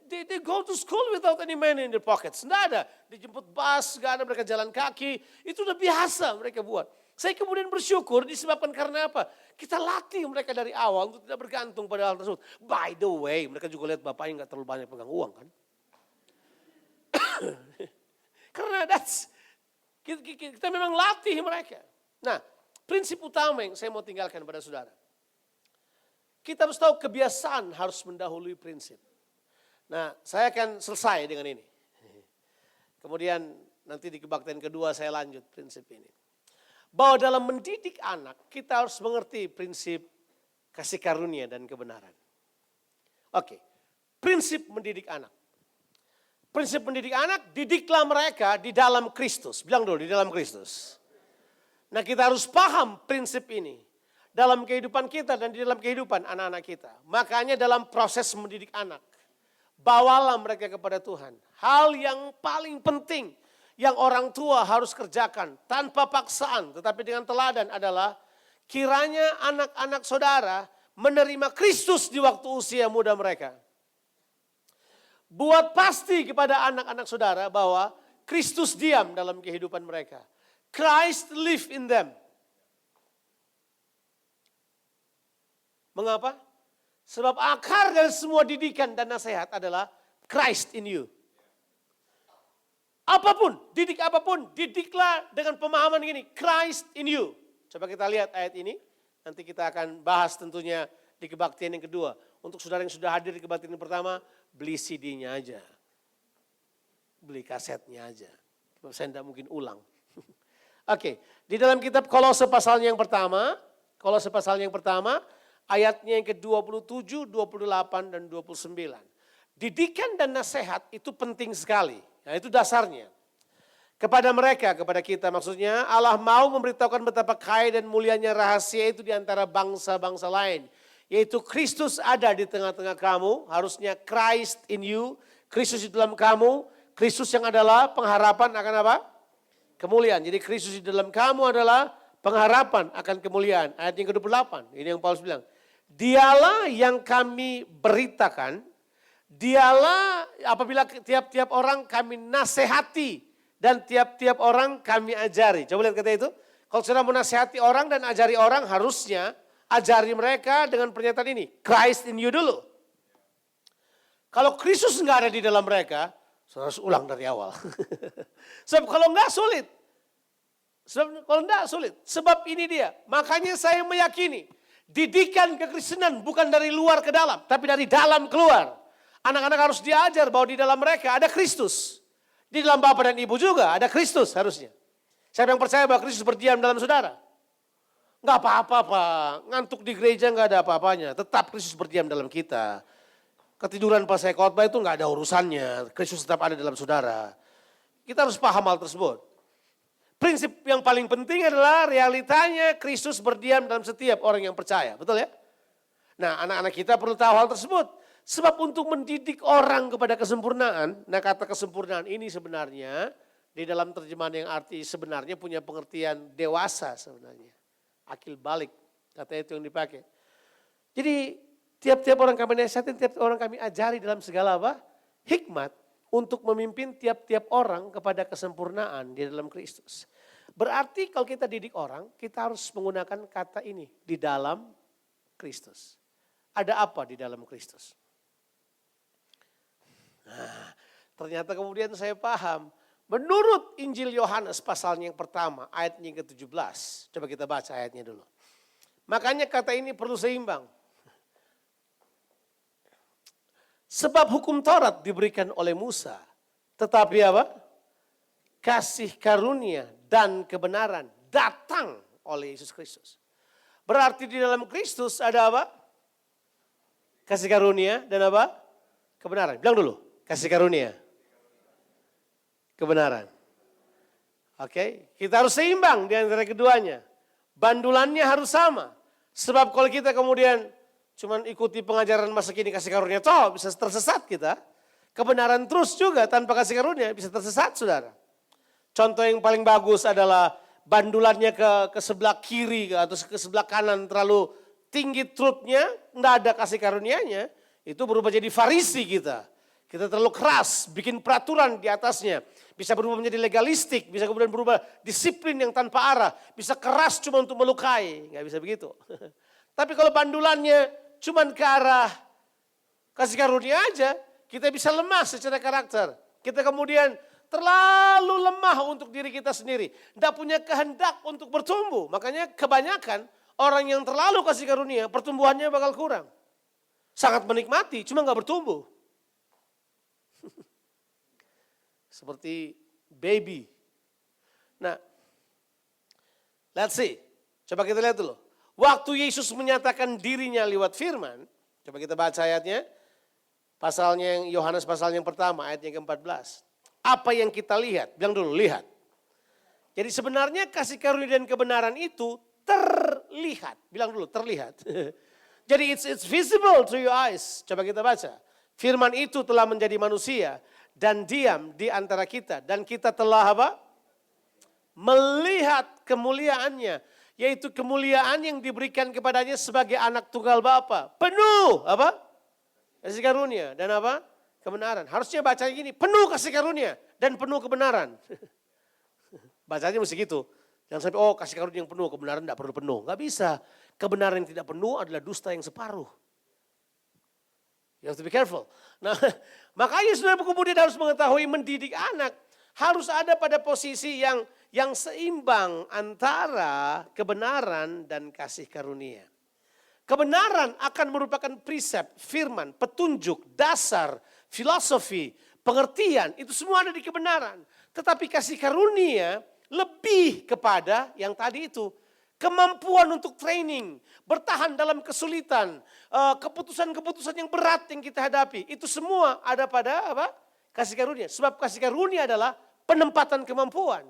They go to school without any money in their pockets. Enggak ada. Dijemput bus, enggak ada, mereka jalan kaki. Itu udah biasa mereka buat. Saya kemudian bersyukur disebabkan karena apa? Kita latih mereka dari awal untuk tidak bergantung pada hal tersebut. By the way, mereka juga lihat bapaknya nggak terlalu banyak pegang uang kan. Karena kita memang latih mereka. Nah, prinsip utama yang saya mau tinggalkan pada saudara. Kita harus tahu kebiasaan harus mendahului prinsip. Nah, saya akan selesai dengan ini. Kemudian nanti di kebaktian kedua saya lanjut prinsip ini. Bahwa dalam mendidik anak kita harus mengerti prinsip kasih karunia dan kebenaran. Oke, prinsip mendidik anak. Prinsip mendidik anak, didiklah mereka di dalam Kristus. Bilang dulu, di dalam Kristus. Nah, kita harus paham prinsip ini. Dalam kehidupan kita dan di dalam kehidupan anak-anak kita. Makanya dalam proses mendidik anak, bawalah mereka kepada Tuhan. Hal yang paling penting yang orang tua harus kerjakan tanpa paksaan tetapi dengan teladan adalah kiranya anak-anak saudara menerima Kristus di waktu usia muda mereka. Buat pasti kepada anak-anak saudara bahwa Kristus diam dalam kehidupan mereka. Christ live in them. Mengapa? Sebab akar dari semua didikan dan nasihat adalah Christ in you. Apapun, didik apapun, didiklah dengan pemahaman ini, Christ in you. Coba kita lihat ayat ini, nanti kita akan bahas tentunya di kebaktian yang kedua. Untuk saudara yang sudah hadir di kebaktian yang pertama, beli CD-nya aja. Beli kasetnya aja. Saya tidak mungkin ulang. Oke, di dalam kitab Kolose pasalnya yang pertama, ayatnya yang ke-27, 28, dan 29. Didikan dan nasihat itu penting sekali. Nah, itu dasarnya. Kepada mereka, kepada kita maksudnya, Allah mau memberitahukan betapa kaya dan mulianya rahasia itu di antara bangsa-bangsa lain. Yaitu Kristus ada di tengah-tengah kamu, harusnya Christ in you, Kristus di dalam kamu, Kristus yang adalah pengharapan akan apa? Kemuliaan. Jadi Kristus di dalam kamu adalah pengharapan akan kemuliaan. Ayat yang ke-28, ini yang Paulus bilang. Dialah yang kami beritakan, dialah apabila tiap-tiap orang kami nasihati dan tiap-tiap orang kami ajari. Coba lihat kata itu. Kalau saudara mau nasihati orang dan ajari orang harusnya ajari mereka dengan pernyataan ini. Christ in you dulu. Kalau Kristus enggak ada di dalam mereka, saudara harus ulang dari awal. Sebab kalau enggak sulit. Sebab ini dia. Makanya saya meyakini didikan kekristenan bukan dari luar ke dalam, tapi dari dalam keluar. Anak-anak harus diajar bahwa di dalam mereka ada Kristus. Di dalam bapak dan ibu juga ada Kristus harusnya. Siapa yang percaya bahwa Kristus berdiam dalam saudara? Enggak apa-apa Pak, ngantuk di gereja enggak ada apa-apanya. Tetap Kristus berdiam dalam kita. Ketiduran pas saya khotbah itu enggak ada urusannya. Kristus tetap ada dalam saudara. Kita harus paham hal tersebut. Prinsip yang paling penting adalah realitanya Kristus berdiam dalam setiap orang yang percaya. Betul ya? Nah, anak-anak kita perlu tahu hal tersebut. Sebab untuk mendidik orang kepada kesempurnaan, nah kata kesempurnaan ini sebenarnya di dalam terjemahan yang arti sebenarnya punya pengertian dewasa sebenarnya. Akil balik, kata itu yang dipakai. Jadi tiap-tiap orang kami nasihatin, tiap orang kami ajari dalam segala apa? Hikmat untuk memimpin tiap-tiap orang kepada kesempurnaan di dalam Kristus. Berarti kalau kita didik orang, kita harus menggunakan kata ini, di dalam Kristus. Ada apa di dalam Kristus? Nah, ternyata kemudian saya paham. Menurut Injil Yohanes pasalnya yang pertama, ayatnya yang ke-17. Coba kita baca ayatnya dulu. Makanya kata ini perlu seimbang. Sebab hukum Taurat diberikan oleh Musa. Tetapi apa? Kasih karunia dan kebenaran datang oleh Yesus Kristus. Berarti di dalam Kristus ada apa? Kasih karunia dan apa? Kebenaran. Bilang dulu. Kasih karunia. Kebenaran. Oke, kita harus seimbang di antara keduanya. Bandulannya harus sama. Sebab kalau kita kemudian cuman ikuti pengajaran masa kini kasih karunia, toh bisa tersesat kita. Kebenaran terus juga tanpa kasih karunia bisa tersesat saudara. Contoh yang paling bagus adalah bandulannya ke sebelah kiri atau ke sebelah kanan terlalu tinggi truthnya, enggak ada kasih karunianya, itu berubah jadi Farisi kita. Kita terlalu keras, bikin peraturan di atasnya. Bisa berubah menjadi legalistik, bisa kemudian berubah disiplin yang tanpa arah. Bisa keras cuma untuk melukai, nggak bisa begitu. Tapi kalau pandulannya cuma ke arah kasih karunia aja, kita bisa lemah secara karakter. Kita kemudian terlalu lemah untuk diri kita sendiri. Tidak punya kehendak untuk bertumbuh. Makanya kebanyakan orang yang terlalu kasih karunia, pertumbuhannya bakal kurang. Sangat menikmati, cuma nggak bertumbuh. Seperti baby. Nah, let's see. Coba kita lihat dulu. Waktu Yesus menyatakan dirinya lewat firman, coba kita baca ayatnya. Pasalnya yang Yohanes pasal yang pertama, ayat yang ke-14. Apa yang kita lihat? Bilang dulu, lihat. Jadi sebenarnya kasih karunia dan kebenaran itu terlihat. Bilang dulu, terlihat. Jadi it's visible to your eyes. Coba kita baca. Firman itu telah menjadi manusia dan diam di antara kita. Dan kita telah apa? Melihat kemuliaannya. Yaitu kemuliaan yang diberikan kepadanya sebagai anak tunggal Bapa. Penuh apa? Kasih karunia dan apa? Kebenaran. Harusnya bacanya gini, penuh kasih karunia dan penuh kebenaran. Bacanya mesti gitu. Jangan sampai, oh kasih karunia yang penuh, kebenaran tidak perlu penuh. Nggak bisa. Kebenaran yang tidak penuh adalah dusta yang separuh. You have to be careful. Nah, makanya saudara kemudian harus mengetahui mendidik anak. Harus ada pada posisi yang seimbang antara kebenaran dan kasih karunia. Kebenaran akan merupakan prinsip, firman, petunjuk, dasar, filosofi, pengertian. Itu semua ada di kebenaran. Tetapi kasih karunia lebih kepada yang tadi itu. Kemampuan untuk training, bertahan dalam kesulitan, keputusan-keputusan yang berat yang kita hadapi. Itu semua ada pada apa? Kasih karunia. Sebab kasih karunia adalah penempatan kemampuan.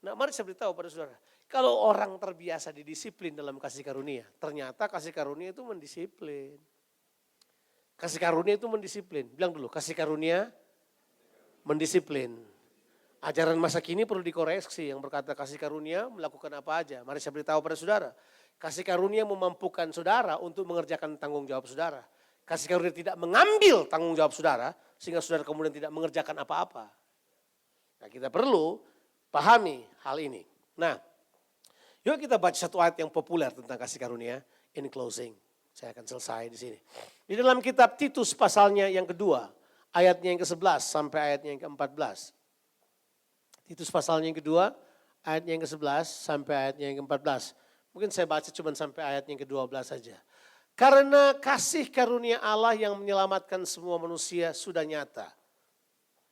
Nah, mari saya beritahu pada saudara. Kalau orang terbiasa didisiplin dalam kasih karunia, ternyata kasih karunia itu mendisiplin. Kasih karunia itu mendisiplin. Bilang dulu, kasih karunia mendisiplin. Ajaran masa kini perlu dikoreksi yang berkata kasih karunia melakukan apa aja. Mari saya beritahu pada saudara. Kasih karunia memampukan saudara untuk mengerjakan tanggung jawab saudara. Kasih karunia tidak mengambil tanggung jawab saudara sehingga saudara kemudian tidak mengerjakan apa-apa. Nah, kita perlu pahami hal ini. Nah, yuk kita baca satu ayat yang populer tentang kasih karunia in closing. Saya akan selesai di sini. Di dalam kitab Titus pasalnya yang kedua, ayatnya yang ke-11 sampai ayatnya yang ke-14. Titus pasalnya yang kedua, ayatnya yang ke-11 sampai ayatnya yang ke-14. Mungkin saya baca cuma sampai ayatnya yang ke-12 saja. Karena kasih karunia Allah yang menyelamatkan semua manusia sudah nyata.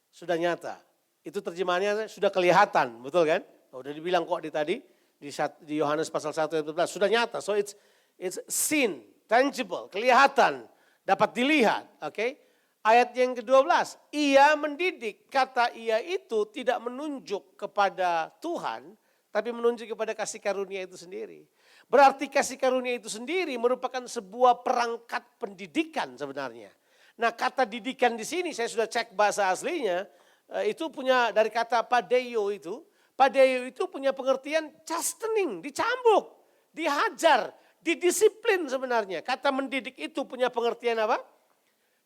Sudah nyata. Itu terjemahannya sudah kelihatan, betul kan? Udah dibilang kok tadi di Yohanes pasal 1 ayat 14. Sudah nyata, so it's seen, tangible, kelihatan, dapat dilihat, oke? Ayat yang ke-12, ia mendidik, kata ia itu tidak menunjuk kepada Tuhan, tapi menunjuk kepada kasih karunia itu sendiri. Berarti kasih karunia itu sendiri merupakan sebuah perangkat pendidikan sebenarnya. Nah, kata didikan di sini saya sudah cek bahasa aslinya, itu punya dari kata padeio itu. Padeio itu punya pengertian chastening, dicambuk, dihajar, didisiplin sebenarnya. Kata mendidik itu punya pengertian apa?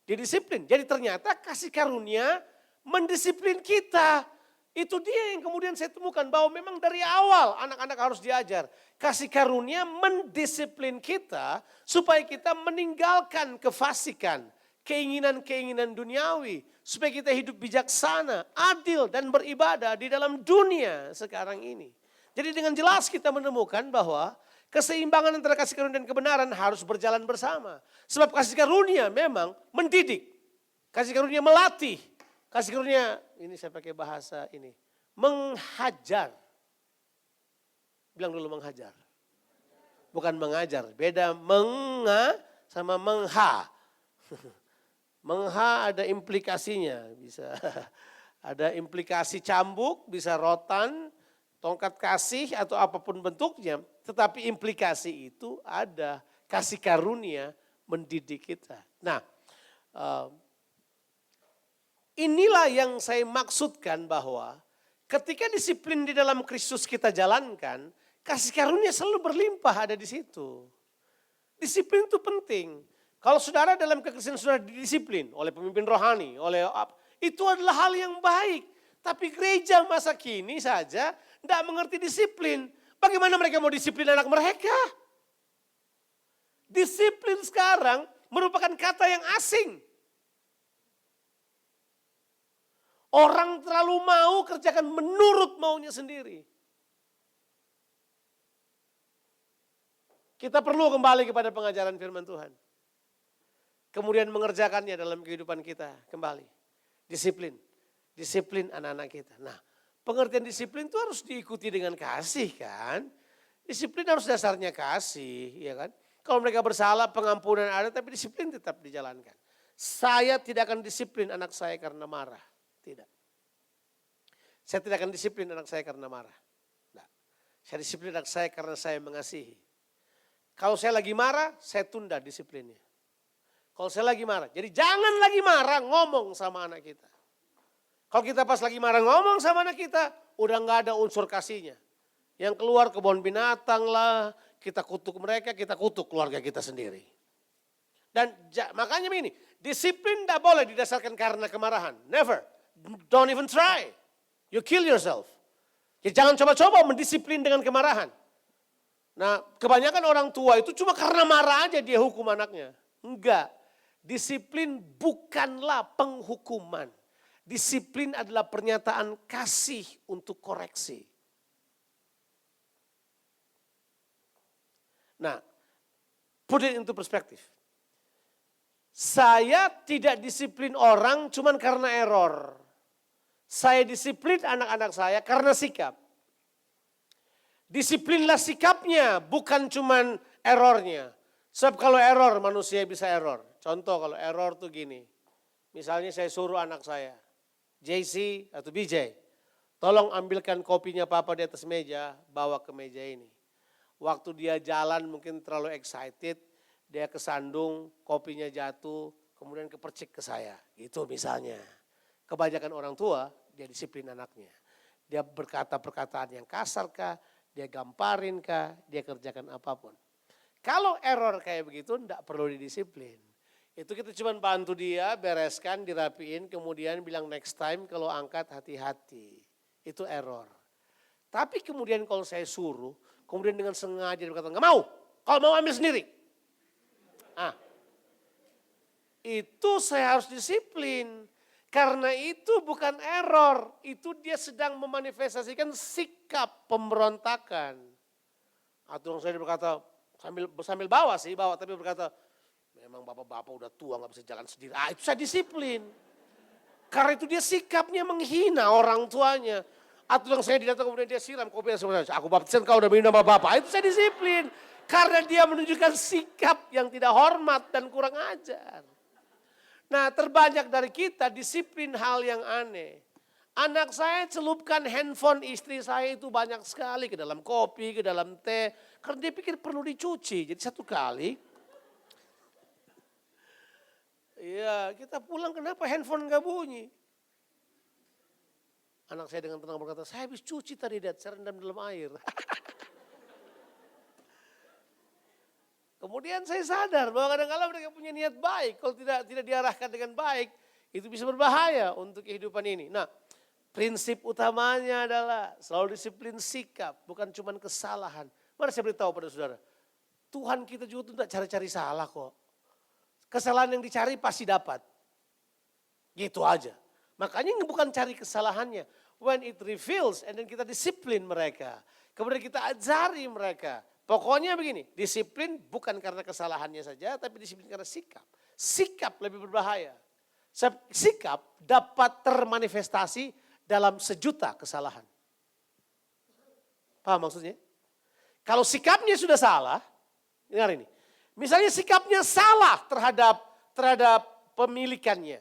Didisiplin. Jadi ternyata kasih karunia mendisiplin kita. Itu dia yang kemudian saya temukan bahwa memang dari awal anak-anak harus diajar. Kasih karunia mendisiplin kita supaya kita meninggalkan kefasikan, keinginan-keinginan duniawi. Supaya kita hidup bijaksana, adil dan beribadah di dalam dunia sekarang ini. Jadi dengan jelas kita menemukan bahwa keseimbangan antara kasih karunia dan kebenaran harus berjalan bersama. Sebab kasih karunia memang mendidik. Kasih karunia melatih. Kasih karunia, ini saya pakai bahasa ini, menghajar. Bilang dulu menghajar. Bukan mengajar, beda sama mengha. Mengha ada implikasinya, bisa ada implikasi cambuk, bisa rotan, tongkat kasih atau apapun bentuknya, tetapi implikasi itu ada. Kasih karunia mendidik kita. Nah, inilah yang saya maksudkan bahwa ketika disiplin di dalam Kristus kita jalankan, kasih karunia selalu berlimpah ada di situ. Disiplin itu penting. Kalau saudara dalam kekristenan saudara didisiplin oleh pemimpin rohani, itu adalah hal yang baik. Tapi gereja masa kini saja tidak mengerti disiplin. Bagaimana mereka mau disiplin anak mereka? Disiplin sekarang merupakan kata yang asing. Orang terlalu mau kerjakan menurut maunya sendiri. Kita perlu kembali kepada pengajaran firman Tuhan. Kemudian mengerjakannya dalam kehidupan kita kembali. Disiplin. Disiplin anak-anak kita. Nah, pengertian disiplin itu harus diikuti dengan kasih kan. Disiplin harus dasarnya kasih, ya kan. Kalau mereka bersalah pengampunan ada tapi disiplin tetap dijalankan. Saya tidak akan disiplin anak saya karena marah. Tidak. Saya tidak akan disiplin anak saya karena marah. Tidak. Saya disiplin anak saya karena saya mengasihi. Kalau saya lagi marah, saya tunda disiplinnya. Kalau saya lagi marah, jadi jangan lagi marah ngomong sama anak kita. Kalau kita pas lagi marah ngomong sama anak kita, udah nggak ada unsur kasihnya. Yang keluar kebun binatang lah, kita kutuk mereka, kita kutuk keluarga kita sendiri. Dan makanya begini, disiplin tidak boleh didasarkan karena kemarahan. Never, don't even try. You kill yourself. Jadi jangan coba-coba mendisiplin dengan kemarahan. Nah, kebanyakan orang tua itu cuma karena marah aja dia hukum anaknya. Enggak. Disiplin bukanlah penghukuman. Disiplin adalah pernyataan kasih untuk koreksi. Nah, put it into perspective. Saya tidak disiplin orang cuma karena error. Saya disiplin anak-anak saya karena sikap. Disiplinlah sikapnya, bukan cuma errornya. Sebab kalau error manusia bisa error. Contoh kalau error tuh gini. Misalnya saya suruh anak saya, JC atau BJ, tolong ambilkan kopinya papa di atas meja, bawa ke meja ini. Waktu dia jalan mungkin terlalu excited, dia kesandung, kopinya jatuh, kemudian kepercik ke saya. Itu misalnya. Kebanyakan orang tua, dia disiplin anaknya. Dia berkata perkataan yang kasar kah, dia gamparin kah, dia kerjakan apapun. Kalau error kayak begitu, enggak perlu didisiplin. Itu kita cuma bantu dia, bereskan, dirapiin, kemudian bilang next time kalau angkat hati-hati. Itu error. Tapi kemudian kalau saya suruh, kemudian dengan sengaja dia berkata, nggak mau, kalau mau ambil sendiri. Itu saya harus disiplin. Karena itu bukan error, itu dia sedang memanifestasikan sikap pemberontakan. Atau saya berkata, sambil bawa tapi berkata, memang bapak-bapak udah tua gak bisa jalan sendiri. Itu saya disiplin. Karena itu dia sikapnya menghina orang tuanya. Atau yang saya didatang kemudian dia siram kopi sebenarnya. Aku baptisan kau udah minum sama bapak. Itu saya disiplin. Karena dia menunjukkan sikap yang tidak hormat dan kurang ajar. Nah, terbanyak dari kita disiplin hal yang aneh. Anak saya celupkan handphone istri saya itu banyak sekali ke dalam kopi, ke dalam teh. Karena dia pikir perlu dicuci. Jadi satu kali, iya kita pulang kenapa handphone gak bunyi. Anak saya dengan tenang berkata, saya habis cuci tadi Dad, saya rendam dalam air. Kemudian saya sadar bahwa kadang-kadang mereka punya niat baik. Kalau tidak diarahkan dengan baik, itu bisa berbahaya untuk kehidupan ini. Nah, prinsip utamanya adalah selalu disiplin sikap, bukan cuma kesalahan. Mari saya beritahu pada saudara, Tuhan kita juga tidak cari-cari salah kok. Kesalahan yang dicari pasti dapat. Gitu aja. Makanya bukan cari kesalahannya. When it reveals, and then kita disiplin mereka. Kemudian kita ajari mereka. Pokoknya begini, disiplin bukan karena kesalahannya saja, tapi disiplin karena sikap. Sikap lebih berbahaya. Sikap dapat termanifestasi dalam sejuta kesalahan. Paham maksudnya? Kalau sikapnya sudah salah, dengar ini. Misalnya sikapnya salah terhadap pemilikannya.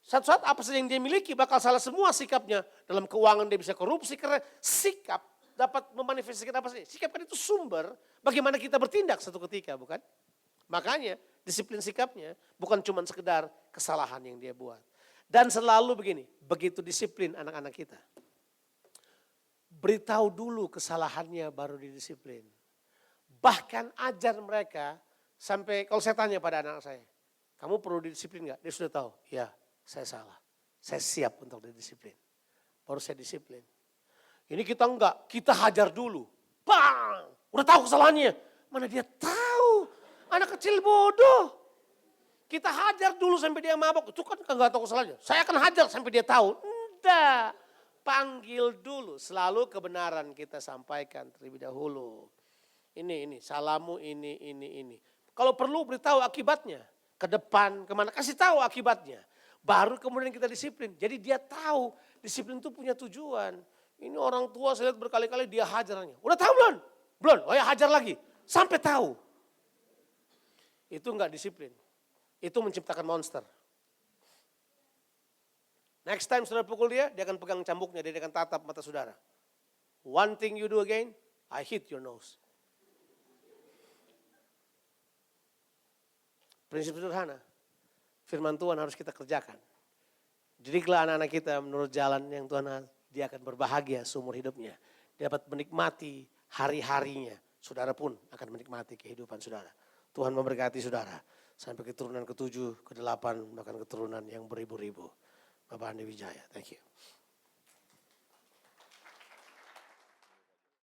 Satu saat apa saja yang dia miliki bakal salah semua sikapnya. Dalam keuangan dia bisa korupsi karena sikap dapat memanifestasikan apa saja. Sikap kan itu sumber bagaimana kita bertindak satu ketika, bukan? Makanya disiplin sikapnya bukan cuma sekedar kesalahan yang dia buat. Dan selalu begini, begitu disiplin anak-anak kita. Beritahu dulu kesalahannya baru didisiplin. Bahkan ajar mereka sampai, kalau saya tanya pada anak saya, Kamu perlu didisiplin nggak? Dia sudah tahu, ya saya salah. Saya siap untuk didisiplin. Baru saya disiplin. Ini kita enggak, kita hajar dulu. Bang! Udah tahu kesalahannya. Mana dia tahu. Anak kecil bodoh. Kita hajar dulu sampai dia mabok. Itu kan enggak tahu kesalahannya. Saya akan hajar sampai dia tahu. Enggak. Panggil dulu. Selalu kebenaran kita sampaikan terlebih dahulu. Ini, salahmu ini. Kalau perlu beritahu akibatnya. Ke depan, kemana, kasih tahu akibatnya. Baru kemudian kita disiplin. Jadi dia tahu disiplin itu punya tujuan. Ini orang tua saya lihat berkali-kali dia hajarnya. Udah tahu belum? Belum, oh ya hajar lagi. Sampai tahu. Itu enggak disiplin. Itu menciptakan monster. Next time saudara pukul dia akan pegang cambuknya, dia akan tatap mata saudara. One thing you do again, I hit your nose. Prinsip sederhana, firman Tuhan harus kita kerjakan. Didiklah anak-anak kita menurut jalan yang Tuhan, dia akan berbahagia seumur hidupnya. Dia dapat menikmati hari-harinya. Saudara pun akan menikmati kehidupan saudara. Tuhan memberkati saudara. Sampai keturunan ke-7, ke-8, bahkan keturunan yang beribu-ribu. Bapak Andi Wijaya, thank you.